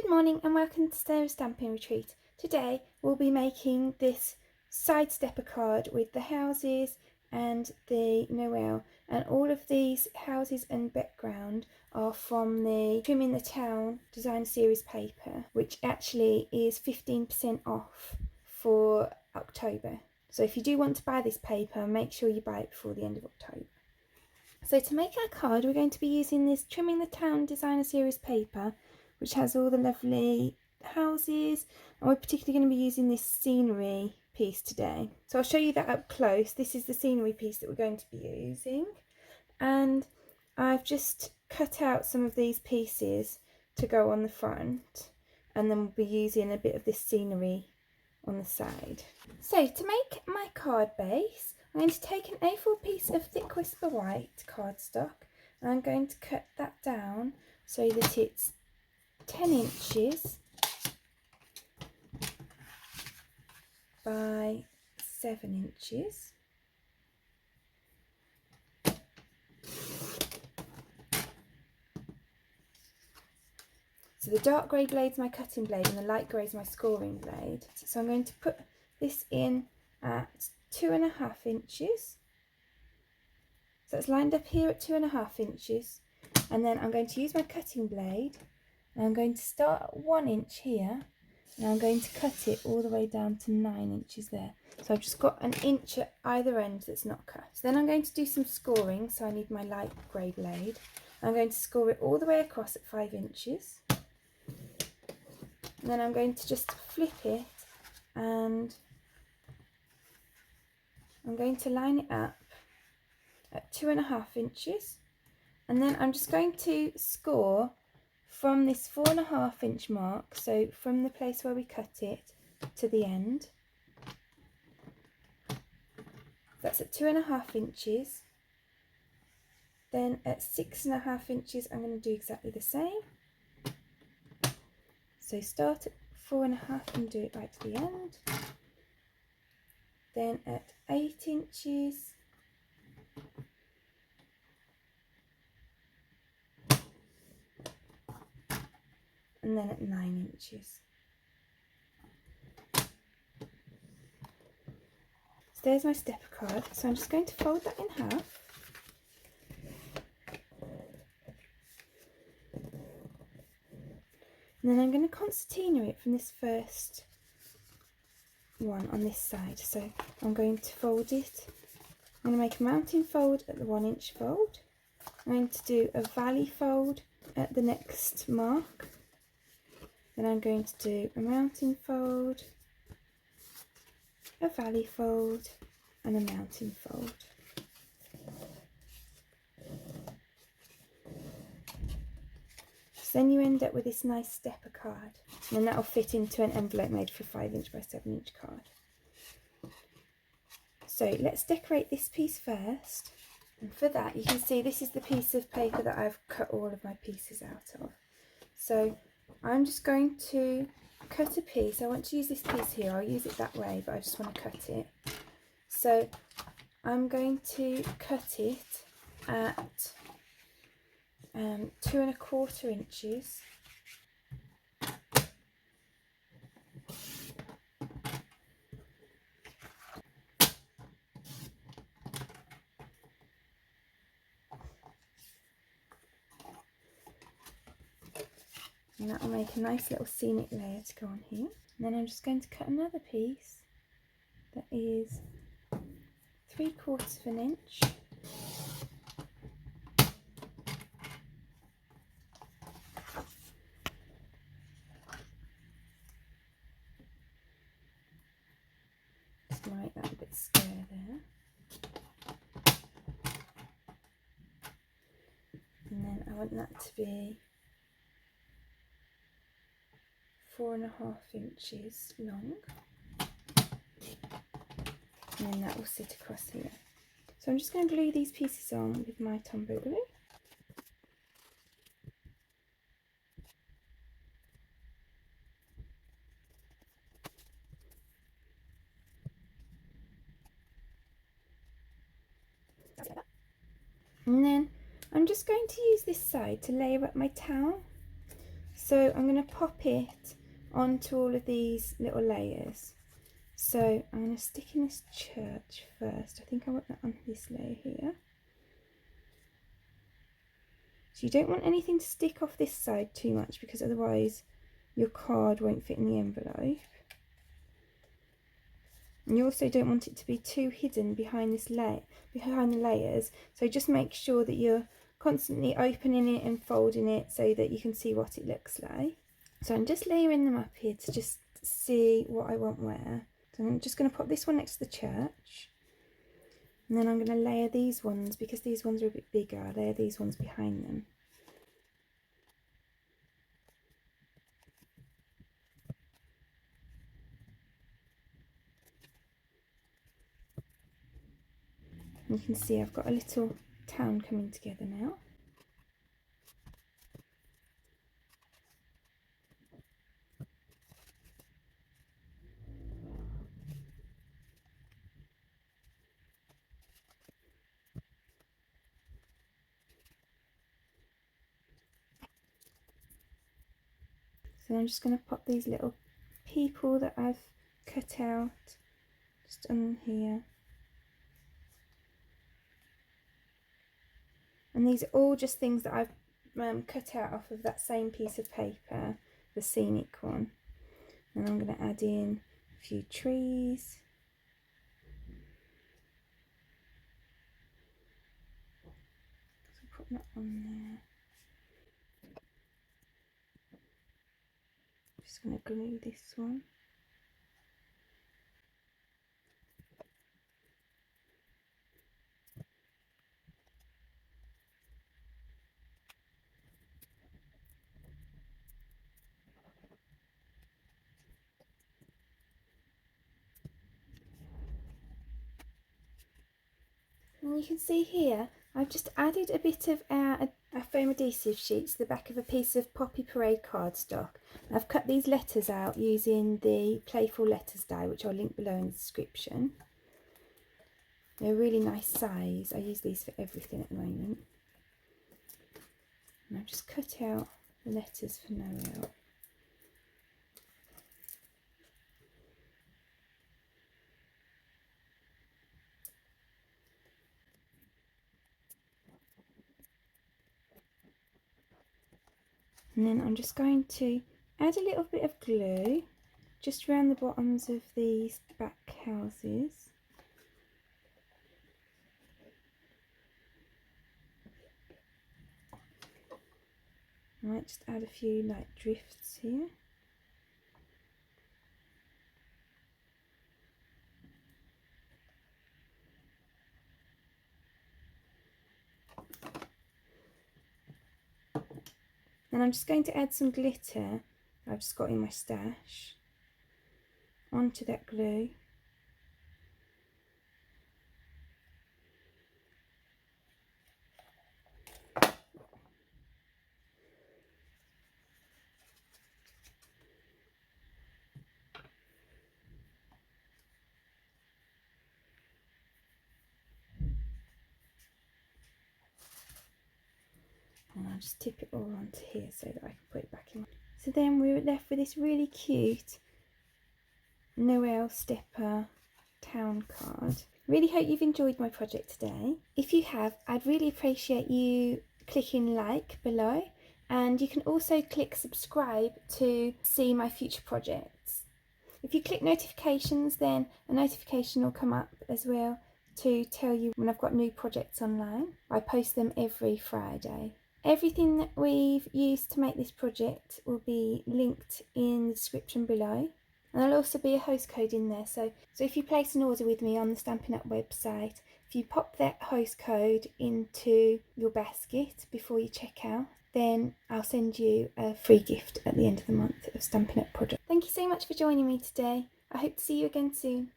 Good morning and welcome to Sarah's Stamping Retreat. Today we'll be making this side stepper card with the houses and the Noel, and all of these houses and background are from the Trimming the Town design series paper, which actually is 15% off for October. So if you do want to buy this paper, make sure you buy it before the end of October. So to make our card, we're going to be using this Trimming the Town designer series paper, which has all the lovely houses, and we're particularly going to be using this scenery piece today. So I'll show you that up close. This is the scenery piece that we're going to be using, and I've just cut out some of these pieces to go on the front, and then we'll be using a bit of this scenery on the side. So to make my card base, I'm going to take an A4 piece of thick Whisper White cardstock, and I'm going to cut that down so that it's 10 inches by 7 inches. So the dark grey blade's my cutting blade and the light grey is my scoring blade. So I'm going to put this in at 2.5 inches. So it's lined up here at 2.5 inches, and then I'm going to use my cutting blade and I'm going to start at 1 inch here, and I'm going to cut it all the way down to 9 inches there. So I've just got an inch at either end that's not cut. So then I'm going to do some scoring, so I need my light grey blade. I'm going to score it all the way across at 5 inches. And then I'm going to just flip it, and I'm going to line it up at 2.5 inches. And then I'm just going to score from this 4.5 inch mark, so from the place where we cut it to the end. That's at 2.5 inches. Then at 6.5 inches I'm going to do exactly the same. So start at 4.5 and do it right to the end. Then at 8 inches. And then at 9 inches. So there's my stepper card. So I'm just going to fold that in half. And then I'm going to concertina it from this first one on this side. So I'm going to fold it. I'm going to make a mounting fold at the 1 inch fold. I'm going to do a valley fold at the next mark. Then I'm going to do a mounting fold, a valley fold, and a mounting fold. So then you end up with this nice stepper card, and then that will fit into an envelope made for 5 inch by 7 inch card. So let's decorate this piece first, and for that you can see this is the piece of paper that I've cut all of my pieces out of. So I'm just going to cut a piece. I want to use this piece here. I'll use it that way, but I just want to cut it. So I'm going to cut it at 2.25 inches. And that will make a nice little scenic layer to go on here. And then I'm just going to cut another piece that is 3/4 inch. Just going to make that a bit square there. And then I want that to be 4.5 inches long, and then that will sit across here. So I'm just going to glue these pieces on with my Tombow glue. And then I'm just going to use this side to layer up my town. So I'm going to pop it onto all of these little layers. So I'm going to stick in this church first. I think I want that on this layer here. So you don't want anything to stick off this side too much, because otherwise your card won't fit in the envelope. And you also don't want it to be too hidden behind this behind the layers. So just make sure that you're constantly opening it and folding it so that you can see what it looks like. So I'm just layering them up here to just see what I want where. So I'm just going to pop this one next to the church. And then I'm going to layer these ones, because these ones are a bit bigger, I'll layer these ones behind them. And you can see I've got a little town coming together now. So I'm just going to pop these little people that I've cut out just on here. And these are all just things that I've cut out off of that same piece of paper, the scenic one. And I'm going to add in a few trees. So put that on there. Just going to glue this one. And you can see here, I've just added a bit of our foam adhesive sheet to the back of a piece of Poppy Parade cardstock. I've cut these letters out using the Playful Letters die, which I'll link below in the description. They're a really nice size. I use these for everything at the moment. And I've just cut out the letters for Noel. And then I'm just going to add a little bit of glue just around the bottoms of these back houses. I might just add a few like drifts here. And I'm just going to add some glitter I've just got in my stash onto that glue. And I'll just tip it all onto here so that I can put it back in. So then we're left with this really cute Noel Stepper town card. Really hope you've enjoyed my project today. If you have, I'd really appreciate you clicking like below, and you can also click subscribe to see my future projects. If you click notifications, then a notification will come up as well to tell you when I've got new projects online. I post them every Friday. Everything that we've used to make this project will be linked in the description below. And there'll also be a host code in there. So if you place an order with me on the Stampin' Up website, if you pop that host code into your basket before you check out, then I'll send you a free gift at the end of the month of Stampin' Up project. Thank you so much for joining me today. I hope to see you again soon.